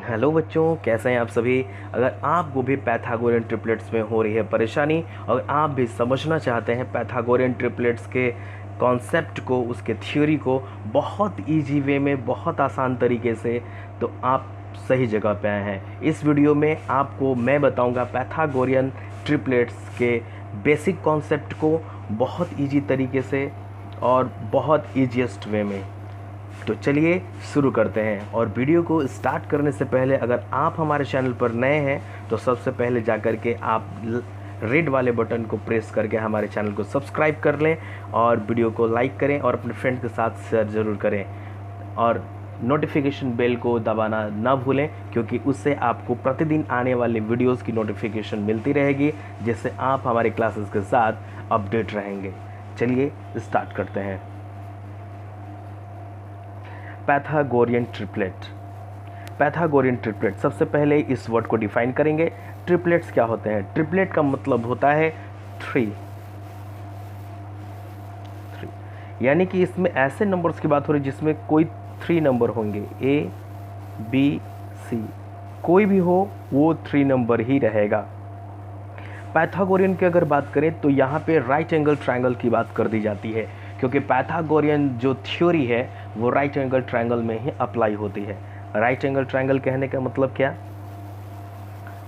Hello बच्चों, कैसे हैं आप सभी। अगर आपको भी पैथागोरियन ट्रिपलेट्स में हो रही है परेशानी और आप भी समझना चाहते हैं पैथागोरियन ट्रिपलेट्स के कॉन्सेप्ट को, उसके थ्योरी को बहुत इजी वे में, बहुत आसान तरीके से, तो आप सही जगह पे आए हैं। इस वीडियो में आपको मैं बताऊंगा पैथागोरियन ट्रिपलेट्स के बेसिक कॉन्सेप्ट को बहुत इजी तरीके से और बहुत ईजीएस्ट वे में। तो चलिए शुरू करते हैं। और वीडियो को स्टार्ट करने से पहले अगर आप हमारे चैनल पर नए हैं तो सबसे पहले जाकर के आप रेड वाले बटन को प्रेस करके हमारे चैनल को सब्सक्राइब कर लें और वीडियो को लाइक करें और अपने फ्रेंड के साथ शेयर ज़रूर करें और नोटिफिकेशन बेल को दबाना ना भूलें, क्योंकि उससे आपको प्रतिदिन आने वाले वीडियोस की नोटिफिकेशन मिलती रहेगी, जिससे आप हमारे क्लासेस के साथ अपडेट रहेंगे। चलिए स्टार्ट करते हैं। पैथागोरियन ट्रिपलेट सबसे पहले इस वर्ड को डिफाइन करेंगे। ट्रिपलेट्स क्या होते हैं? ट्रिपलेट का मतलब होता है थ्री, यानी कि इसमें ऐसे नंबर्स की बात हो रही है जिसमें कोई थ्री नंबर होंगे, ए बी सी, कोई भी हो वो थ्री नंबर ही रहेगा। पैथागोरियन की अगर बात करें तो यहाँ पे राइट एंगल ट्रायंगल की बात कर दी जाती है, क्योंकि पैथागोरियन जो थ्योरी है वो राइट एंगल ट्रायंगल में ही अप्लाई होती है। राइट एंगल ट्रायंगल कहने का मतलब क्या?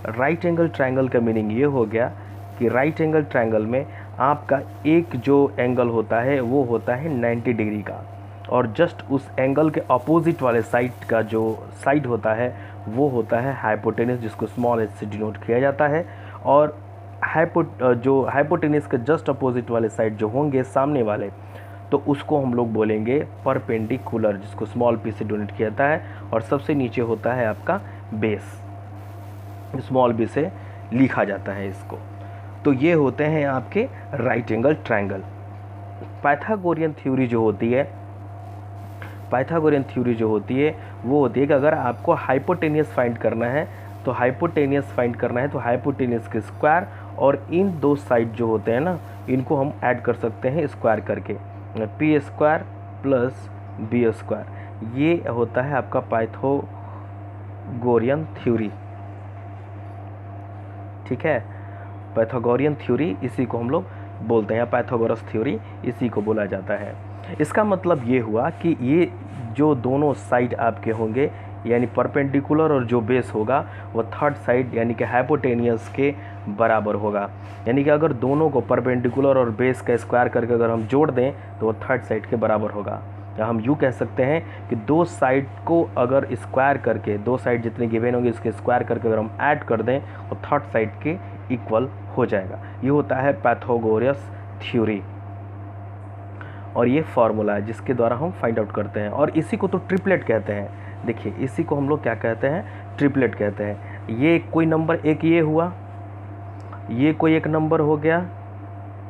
राइट एंगल ट्रायंगल का मीनिंग ये हो गया कि राइट एंगल ट्रायंगल में आपका एक जो एंगल होता है वो होता है 90 डिग्री का, और जस्ट उस एंगल के अपोजिट वाले साइड का जो साइड होता है वो होता है हाइपोटेनस, जिसको स्मॉल एच से डिनोट किया जाता है। और जो हाइपोटेनस के जस्ट अपोजिट वाले साइड जो होंगे सामने वाले, तो उसको हम लोग बोलेंगे परपेंडिकुलर, जिसको स्मॉल पी से डिनोट किया जाता है। और सबसे नीचे होता है आपका बेस, स्मॉल बी से लिखा जाता है इसको। तो ये होते हैं आपके right angle triangle. Pythagorean theory जो होती है वो होती है कि अगर आपको हाइपोटेनियस फाइंड करना है तो हाइपोटेनियस के स्क्वायर और इन दो साइड जो होते हैं ना, इनको हम ऐड कर सकते हैं स्क्वायर करके, P square plus B square. ये होता है आपका पाइथागोरियन थ्योरी। ठीक है, पाइथागोरियन थ्योरी इसी को हम लोग बोलते हैं, पाइथागोरस थ्योरी इसी को बोला जाता है। इसका मतलब ये हुआ कि ये जो दोनों साइड आपके होंगे, यानी परपेंडिकुलर और जो बेस होगा वो थर्ड साइड यानी कि हाइपोटेनियस के बराबर होगा। यानी कि अगर दोनों को परपेंडिकुलर और बेस का स्क्वायर करके अगर हम जोड़ दें तो वो थर्ड साइड के बराबर होगा। या हम यूँ कह सकते हैं कि दो साइड को अगर स्क्वायर करके, दो साइड जितने गिवन होंगे इसके स्क्वायर करके अगर हम ऐड कर दें तो थर्ड साइड के इक्वल हो जाएगा। ये होता है पाइथागोरस थ्योरी, और ये फार्मूला है जिसके द्वारा हम फाइंड आउट करते हैं। और इसी को तो ट्रिपलेट कहते हैं। देखिए, इसी को हम लोग क्या कहते हैं? ट्रिपलेट कहते हैं। ये कोई नंबर एक ये हुआ, ये कोई एक नंबर हो गया,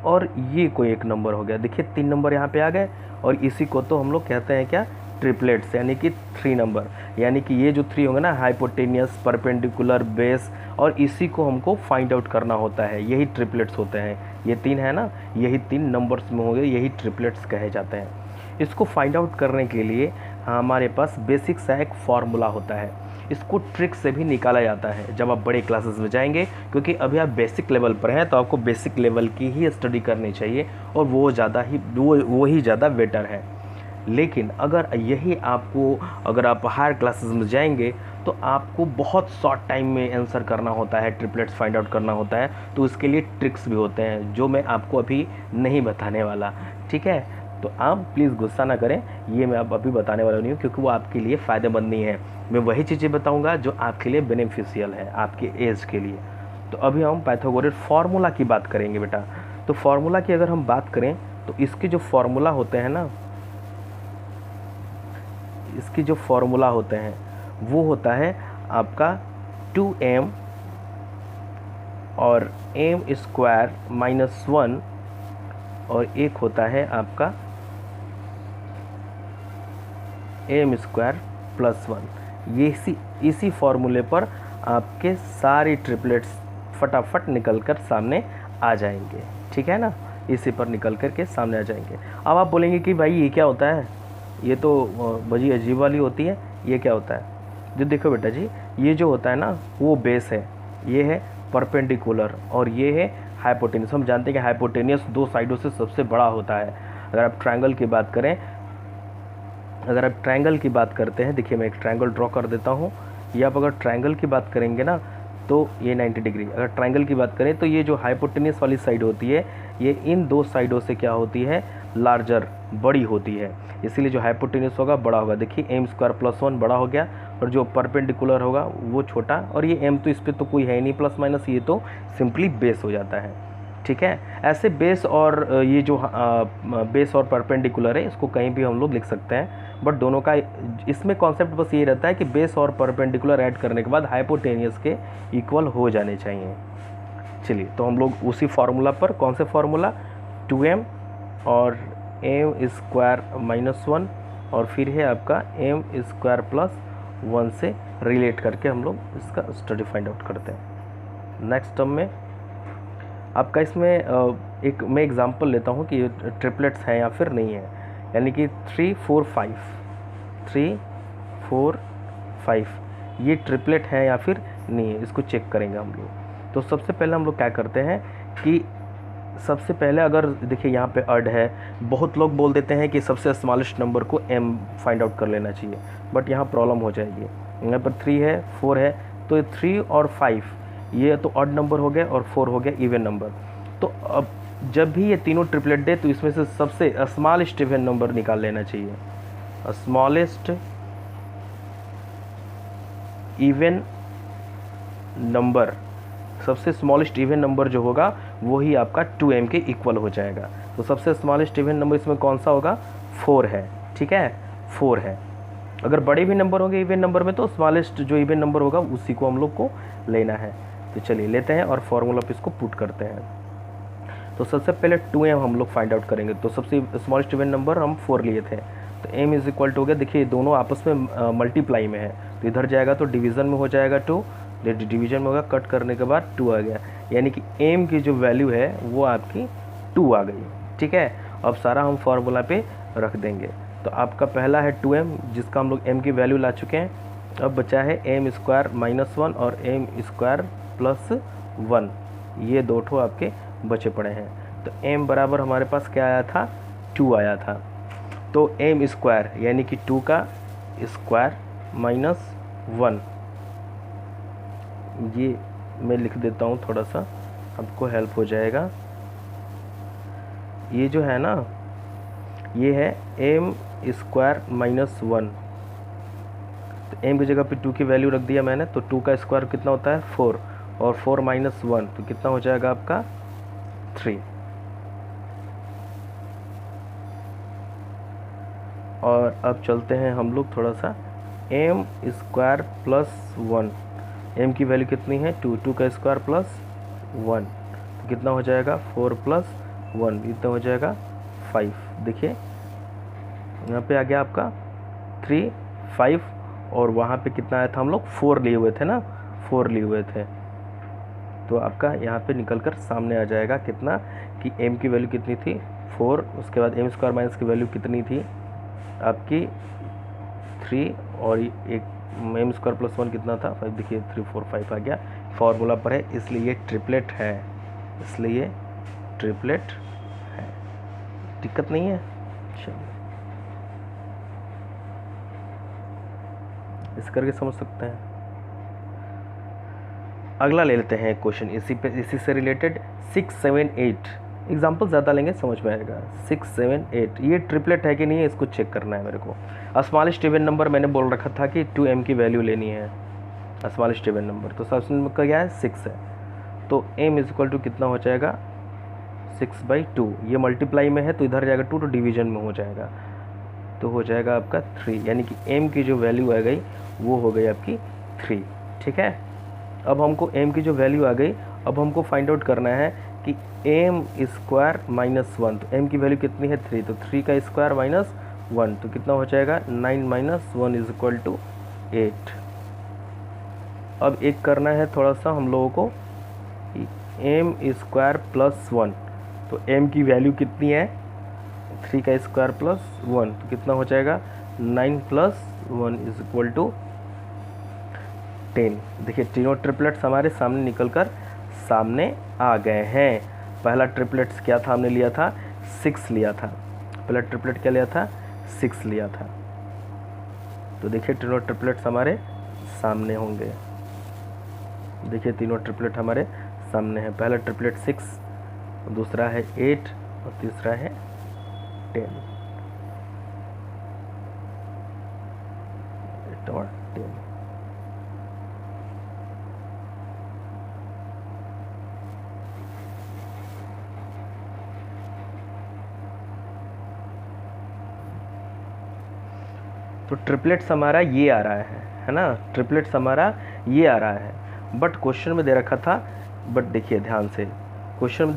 और ये कोई एक नंबर हो गया। देखिए, तीन नंबर यहाँ पे आ गए, और इसी को तो हम लोग कहते हैं क्या? ट्रिपलेट्स, यानी कि थ्री नंबर। यानी कि ये जो थ्री होंगे ना, हाइपोटेनियस, परपेंडिकुलर, बेस, और इसी को हमको फाइंड आउट करना होता है। यही ट्रिपलेट्स होते हैं। ये तीन है ना, यही तीन नंबर्स में होंगे, यही ट्रिपलेट्स कहे जाते हैं। इसको फाइंड आउट करने के लिए हमारे पास बेसिक सा एक फार्मूला होता है। इसको ट्रिक से भी निकाला जाता है जब आप बड़े क्लासेस में जाएंगे, क्योंकि अभी आप बेसिक लेवल पर हैं तो आपको बेसिक लेवल की ही स्टडी करनी चाहिए, और वो ही ज़्यादा बेटर है। लेकिन अगर आप हायर क्लासेस में जाएंगे तो आपको बहुत शॉर्ट टाइम में आंसर करना होता है, ट्रिपलेट्स फाइंड आउट करना होता है। तो इसके लिए ट्रिक्स भी होते हैं जो मैं आपको अभी नहीं बताने वाला। ठीक है, तो आप प्लीज़ गुस्सा ना करें, ये मैं अब अभी बताने वाला नहीं हूँ, क्योंकि वो आपके लिए फ़ायदेमंद नहीं है। मैं वही चीज़ें बताऊँगा जो आपके लिए बेनिफिशियल है, आपके एज के लिए। तो अभी हम पाइथागोरस फार्मूला की बात करेंगे बेटा। तो फार्मूला की अगर हम बात करें तो इसके जो फार्मूला होते हैं वो होता है आपका 2m और m स्क्वायर माइनस 1, और एक होता है आपका m स्क्वायर प्लस 1। ये इसी फॉर्मूले पर आपके सारे ट्रिपलेट्स फटाफट निकल कर सामने आ जाएंगे। ठीक है ना, इसी पर निकल कर के सामने आ जाएंगे। अब आप बोलेंगे कि भाई ये क्या होता है? ये तो बड़ी अजीब वाली होती है, ये क्या होता है? जो देखो बेटा जी, ये जो होता है ना वो बेस है, ये है परपेंडिकुलर और ये है हाइपोटेनियस। हम जानते हैं कि हाइपोटेनियस दो साइडों से सबसे बड़ा होता है। अगर आप ट्रायंगल की बात करें, अगर आप ट्रायंगल की बात करते हैं, देखिए मैं एक ट्रायंगल ड्रॉ कर देता हूँ। ये आप अगर ट्रायंगल की बात करेंगे ना तो ये 90 डिग्री। अगर ट्रायंगल की बात करें तो ये जो हाइपोटेनियस वाली साइड होती है ये इन दो साइडों से क्या होती है, लार्जर, बड़ी होती है। इसीलिए जो हाइपोटेनियस होगा बड़ा होगा। देखिए एम स्क्वायर प्लस 1 बड़ा हो गया और जो परपेंडिकुलर होगा वो छोटा, और ये एम तो इस पर तो कोई है ही नहीं प्लस माइनस, ये तो सिंपली बेस हो जाता है। ठीक है, ऐसे बेस और ये जो बेस और परपेंडिकुलर है इसको कहीं भी हम लोग लिख सकते हैं, बट दोनों का इसमें कॉन्सेप्ट बस ये रहता है कि बेस और परपेंडिकुलर ऐड करने के बाद हाइपोटेनियस के इक्वल हो जाने चाहिए। चलिए तो हम लोग उसी फार्मूला पर, कौन से फार्मूला, 2m और एम स्क्वायर माइनस 1 और फिर है आपका एम स्क्वायर प्लस 1 से रिलेट करके हम लोग इसका स्टडी फाइंड आउट करते हैं। नेक्स्ट टर्म में आपका इसमें एक मैं एग्जांपल लेता हूँ कि ये ट्रिपलेट्स हैं या फिर नहीं है, यानी कि 3 4 5 3 4 5 ये ट्रिपलेट है या फिर नहीं है, इसको चेक करेंगे हम लोग। तो सबसे पहले हम लोग क्या करते हैं कि सबसे पहले अगर देखिए यहाँ पे अड है, बहुत लोग बोल देते हैं कि सबसे स्मॉलेस्ट नंबर को m फाइंड आउट कर लेना चाहिए, बट यहाँ प्रॉब्लम हो जाएगी। यहाँ पर 3 है 4 है, तो 3 और 5 ये तो ऑड नंबर हो गया और 4 हो गया इवन नंबर। तो अब जब भी ये तीनों ट्रिपलेट दे तो इसमें से सबसे स्मॉलेस्ट इवन नंबर निकाल लेना चाहिए। स्मॉलेस्ट इवन नंबर, सबसे स्मॉलेस्ट इवन नंबर जो होगा वही आपका 2m के इक्वल हो जाएगा। तो सबसे स्मॉलेस्ट इवन नंबर इसमें कौन सा होगा, 4 है। ठीक है, 4 है। अगर बड़े भी नंबर होंगे इवन नंबर में तो स्मॉलेस्ट जो इवन नंबर होगा उसी को हम लोग को लेना है। तो चलिए लेते हैं और फॉर्मूला पे इसको पुट करते हैं। तो सबसे पहले 2m हम लोग फाइंड आउट करेंगे। तो सबसे स्मॉलेस्ट इवन नंबर हम 4 लिए थे, तो m इज इक्वल टू हो गया, देखिए दोनों आपस में मल्टीप्लाई में है, तो इधर जाएगा तो डिवीज़न में हो जाएगा 2, डिवीजन में होगा, कट करने के बाद 2 आ गया, यानी कि m की जो वैल्यू है वो आपकी 2 आ गई। ठीक है, अब सारा हम फार्मूला पे रख देंगे। तो आपका पहला है 2m जिसका हम लोग m की वैल्यू ला चुके हैं। अब बचा है एम स्क्वायर माइनस 1 और एम स्क्वायर प्लस 1, ये दो ठो आपके बचे पड़े हैं। तो m बराबर हमारे पास क्या आया था, 2 आया था। तो एम स्क्वायर यानी कि 2 का स्क्वायर माइनस 1, ये मैं लिख देता हूँ, थोड़ा सा आपको हेल्प हो जाएगा। ये जो है ना ये है एम स्क्वायर माइनस 1, तो m की जगह पे 2 की वैल्यू रख दिया मैंने, तो 2 का स्क्वायर कितना होता है 4, और 4 माइनस 1 तो कितना हो जाएगा आपका 3। और अब चलते हैं हम लोग थोड़ा सा, एम स्क्वायर प्लस 1, m की वैल्यू कितनी है 2, 2 का स्क्वायर प्लस 1 तो कितना हो जाएगा 4 प्लस 1, इतना हो जाएगा 5। देखिए यहाँ पे आ गया आपका 3 5, और वहाँ पे कितना आया था, हम लोग 4 लिए हुए थे ना, 4 लिए हुए थे, तो आपका यहाँ पे निकल कर सामने आ जाएगा कितना कि m की वैल्यू कितनी थी 4, उसके बाद एम स्क्वायर माइनस की वैल्यू कितनी थी आपकी 3, और एक एम स्क्वायर प्लस 1 कितना था 5, देखिए 3 4 5 आ गया। फार्मूला पर है इसलिए ये ट्रिपलेट है, इसलिए ट्रिपलेट है, दिक्कत नहीं है। चलिए इस करके समझ सकते हैं। अगला ले लेते हैं क्वेश्चन इसी से रिलेटेड 6 7 8, एग्जाम्पल ज़्यादा लेंगे समझ में आएगा। 6 7 8 ये ट्रिपलेट है कि नहीं है इसको चेक करना है मेरे को। स्मॉलेस्ट इवन नंबर मैंने बोल रखा था कि 2m की वैल्यू लेनी है, स्मॉलेस्ट इवन नंबर, तो सबसे नंबर का क्या है 6 है, तो m इज इक्वल टू कितना हो जाएगा 6/2, ये मल्टीप्लाई में है तो इधर जाएगा 2 तो डिवीजन में हो जाएगा, तो हो जाएगा आपका 3, यानी कि m की जो वैल्यू आ गई वो हो गई आपकी 3। ठीक है, अब हमको m की जो वैल्यू आ गई, अब हमको फाइंड आउट करना है कि एम स्क्वायर माइनस 1, तो m की वैल्यू कितनी है 3, तो 3 का स्क्वायर माइनस 1 तो कितना हो जाएगा 9 माइनस 1 इज इक्वल टू 8। अब एक करना है थोड़ा सा हम लोगों को, एम स्क्वायर प्लस 1, तो m की वैल्यू कितनी है 3 का स्क्वायर प्लस 1 तो कितना हो जाएगा 9 प्लस 1 इज इक्वल टू 10। देखिए तीनों ट्रिपलेट्स हमारे सामने निकल कर सामने आ गए हैं। पहला ट्रिपलेट्स क्या था, हमने लिया था 6 लिया था। पहला ट्रिपलेट क्या लिया था, 6 लिया था। तो देखिए तीनों ट्रिपलेट्स हमारे सामने होंगे। देखिए तीनों ट्रिपलेट हमारे सामने हैं। पहला ट्रिपलेट 6, दूसरा है 8 और तीसरा है 10। 8 और 10। तो ट्रिपलेट्स हमारा ये आ रहा है ना, ट्रिपलेट्स हमारा ये आ रहा है। बट क्वेश्चन में दे रखा था, बट देखिए ध्यान से, क्वेश्चन में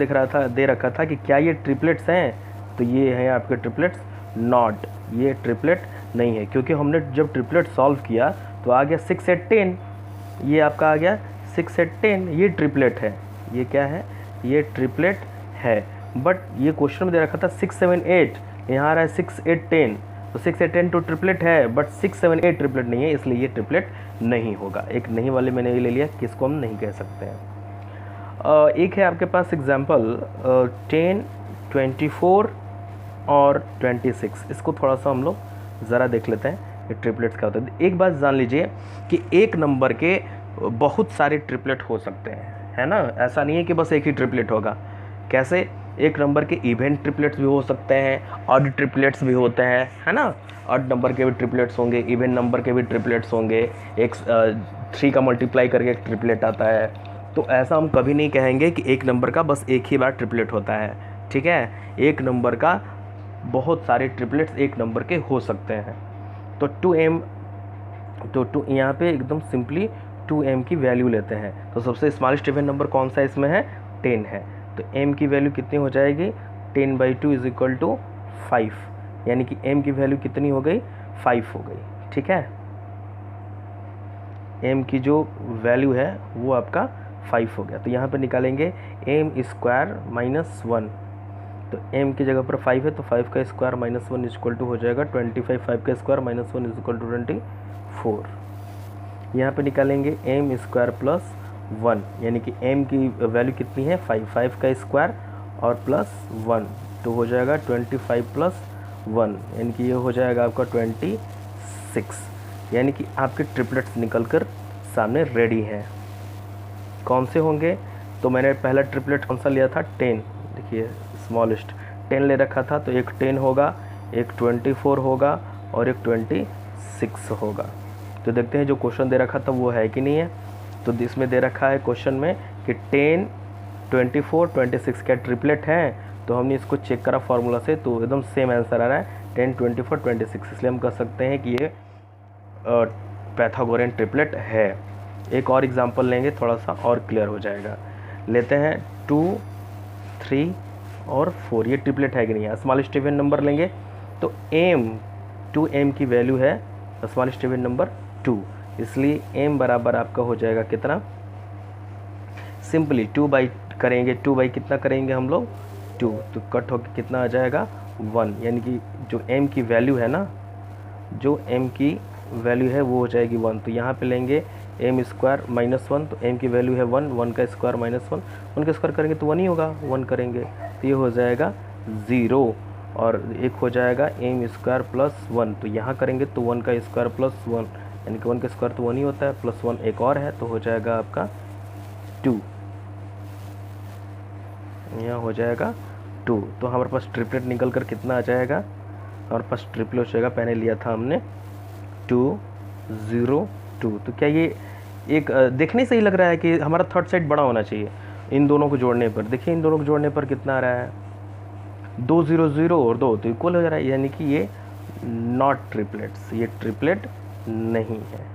दे रखा था कि क्या ये ट्रिपलेट्स हैं, तो ये हैं आपके ट्रिपलेट्स नॉट, ये ट्रिपलेट नहीं है, क्योंकि हमने जब ट्रिपलेट सॉल्व किया तो आ गया 6 8 10, ये आपका आ गया 6 8 10, ये ट्रिपलेट है, ये क्या है, ये ट्रिपलेट है। बट ये क्वेश्चन में दे रखा था 6 7 8, यहाँ आ रहा है 6 8 10, तो 6 8 10 तो ट्रिपलेट है, बट 6 7 8 ट्रिपलेट नहीं है, इसलिए ये ट्रिपलेट नहीं होगा। एक नहीं वाले मैंने ये ले लिया, किसको हम नहीं कह सकते हैं। एक है आपके पास एग्जाम्पल 10 24 और 26, इसको थोड़ा सा हम लोग ज़रा देख लेते हैं कि ट्रिपलेट्स क्या होता है। एक बात जान लीजिए कि एक नंबर के बहुत सारे ट्रिपलेट हो सकते हैं, है ना, ऐसा नहीं है कि बस एक ही ट्रिपलेट होगा। कैसे, एक नंबर के इवेंट ट्रिपलेट्स भी हो सकते हैं, ऑड ट्रिपलेट्स भी होते हैं, है ना, ऑड नंबर के भी ट्रिपलेट्स होंगे, इवेंट नंबर के भी ट्रिपलेट्स होंगे, एक 3 का मल्टीप्लाई करके एक ट्रिपलेट आता है। तो ऐसा हम कभी नहीं कहेंगे कि एक नंबर का बस एक ही बार ट्रिपलेट होता है, ठीक है, एक नंबर का बहुत सारे ट्रिपलेट्स एक नंबर के हो सकते हैं। तो 2m, तो यहाँ पे एकदम सिंपली 2m की वैल्यू लेते हैं। तो सबसे स्मॉलेस्ट इवन नंबर कौन सा इसमें है, 10 है। तो m की वैल्यू कितनी हो जाएगी, 10/2 = 5, यानी कि m की वैल्यू कितनी हो गई, 5 हो गई, ठीक है। m की जो वैल्यू है वो आपका 5 हो गया। तो यहाँ पर निकालेंगे m² - 1, तो m की जगह पर 5 है, तो 5 का स्क्वायर - 1 = हो जाएगा 25, 5 का स्क्वायर - 1 = 24। यहाँ पे निकालेंगे m² + 1, यानी कि m की वैल्यू कितनी है, 5, 5 का स्क्वायर और +1, तो हो जाएगा 25 + 1, यानी कि ये हो जाएगा आपका 26। यानी कि आपके ट्रिपलेट्स निकल कर सामने रेडी हैं। कौन से होंगे, तो मैंने पहला ट्रिपलेट कौन सा लिया था, 10, देखिए स्मॉलेस्ट 10 ले रखा था, तो एक 10 होगा, एक 24 होगा और एक 26 होगा। तो देखते हैं जो क्वेश्चन दे रखा था वो है कि नहीं है। तो इसमें दे रखा है क्वेश्चन में कि 10 24 26 क्या ट्रिपलेट हैं, तो हमने इसको चेक करा फार्मूला से, तो एकदम सेम आंसर आ रहा है 10 24 26, इसलिए हम कह सकते हैं कि ये पैथागोरियन ट्रिपलेट है। एक और एग्जांपल लेंगे, थोड़ा सा और क्लियर हो जाएगा। लेते हैं 2 3 और 4, ये ट्रिपलेट है कि नहीं है। स्मॉलेस्ट इवन नंबर लेंगे तो m, 2m की वैल्यू है स्मॉलेस्ट इवन नंबर 2, इसलिए m बराबर आपका हो जाएगा कितना, सिंपली 2 बाई करेंगे, 2 बाई कितना करेंगे हम लोग 2, तो कट होकर कितना आ जाएगा 1, यानी कि जो m की वैल्यू है ना, जो m की वैल्यू है वो हो जाएगी 1। तो यहाँ पे लेंगे m² - 1, तो m की वैल्यू है 1, 1 का स्क्वायर - 1, 1 का स्क्वायर करेंगे तो 1 ही होगा, 1 करेंगे तो ये हो जाएगा 0, और एक हो जाएगा m² + 1, तो यहाँ करेंगे तो 1 का स्क्वायर + 1, यानी कि 1 का स्क्वायर तो 1 ही होता है, +1 एक और है, तो हो जाएगा आपका 2, यहाँ हो जाएगा 2। तो हमारे पास ट्रिपलेट निकल कर कितना आ जाएगा, हमारे पास ट्रिपलेट हो जाएगा, पहले लिया था हमने 2 0 2। तो क्या ये एक देखने से ही लग रहा है कि हमारा थर्ड साइड बड़ा होना चाहिए। इन दोनों को जोड़ने पर देखिए, इन दोनों को जोड़ने पर कितना आ रहा है, 2 0 0 और 2, तो इक्वल हो जा रहा है, यानी कि ये नॉट ट्रिपलेट्स, ये ट्रिपलेट नहीं है।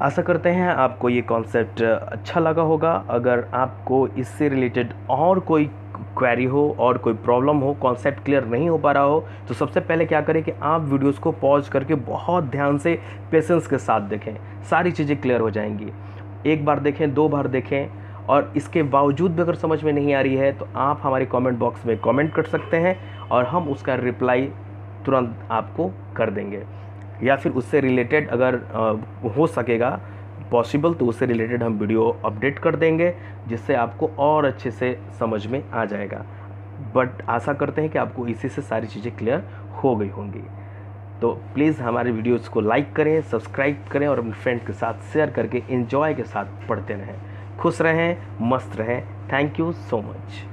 आशा करते हैं आपको ये कॉन्सेप्ट अच्छा लगा होगा। अगर आपको इससे रिलेटेड और कोई क्वेरी हो और कोई प्रॉब्लम हो, कॉन्सेप्ट क्लियर नहीं हो पा रहा हो, तो सबसे पहले क्या करें कि आप वीडियोस को पॉज करके बहुत ध्यान से पेशेंस के साथ देखें, सारी चीज़ें क्लियर हो जाएंगी। एक बार देखें, 2 बार देखें, और इसके बावजूद भी अगर समझ में नहीं आ रही है तो आप हमारे कमेंट बॉक्स में कमेंट कर सकते हैं और हम उसका रिप्लाई तुरंत आपको कर देंगे। या फिर उससे रिलेटेड अगर हो सकेगा पॉसिबल तो उससे रिलेटेड हम वीडियो अपडेट कर देंगे, जिससे आपको और अच्छे से समझ में आ जाएगा। बट आशा करते हैं कि आपको इसी से सारी चीज़ें क्लियर हो गई होंगी। तो प्लीज़ हमारे वीडियोज़ को लाइक करें, सब्सक्राइब करें और अपने फ्रेंड के साथ शेयर करके एंजॉय के साथ पढ़ते रहें। खुश रहें, मस्त रहें। Thank you so much.